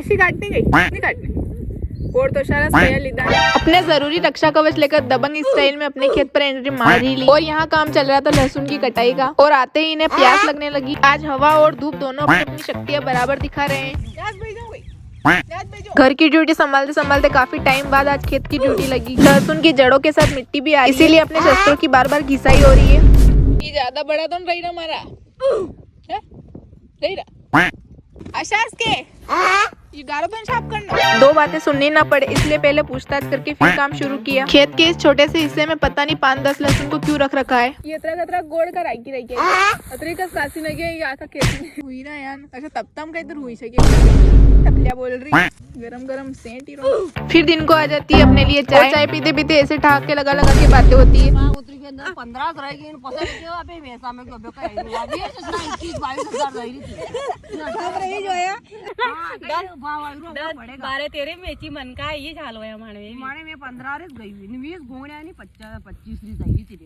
अशी काटने गई नहीं काटने और तो सारा लीधा। अपने जरूरी रक्षा कवच लेकर दबंग स्टाइल में अपने खेत पर एंट्री मार ही ली और यहाँ काम चल रहा था लहसुन की कटाई का और आते ही इन्हें प्यास लगने लगी। आज हवा और धूप दोनों अपनी अपनी शक्तियाँ बराबर दिखा रहे हैं। घर की ड्यूटी संभालते संभालते काफी टाइम बाद आज खेत की ड्यूटी लगी। लहसुन की जड़ों के साथ मिट्टी भी आई, इसीलिए अपने शस्त्रों की बार बार घिसाई हो रही है। ये ज्यादा बड़ा तो नहीं रहा हमारा आशास के ये गारो तो साफ करना। दो बातें सुननी ना पड़े इसलिए पहले पूछताछ करके फिर काम शुरू किया। खेत के इस छोटे से हिस्से में पता नहीं 5-10 लहसुन को क्यों रख रखा है। ये इतना गोड़ का राई की रही अतरी का कासी लगे ये आका खेत में हुई ना यार। अच्छा तब तम कहीं तो हुई सके टपलिया बोल रही गरम गरम सेंट ही रो। फिर दिन को आ जाती है अपने लिए चाय पीते पीते ऐसे ठहाके के लगा के बातें होती है। 15 रहेगी पसंद के अबे वैसा में कब का अभी 21-22 रही थी रही जो है 12-13 मेची मन का ये झालो है माने में 15 गई 20 घोड़े आणि 25 री जाई थी।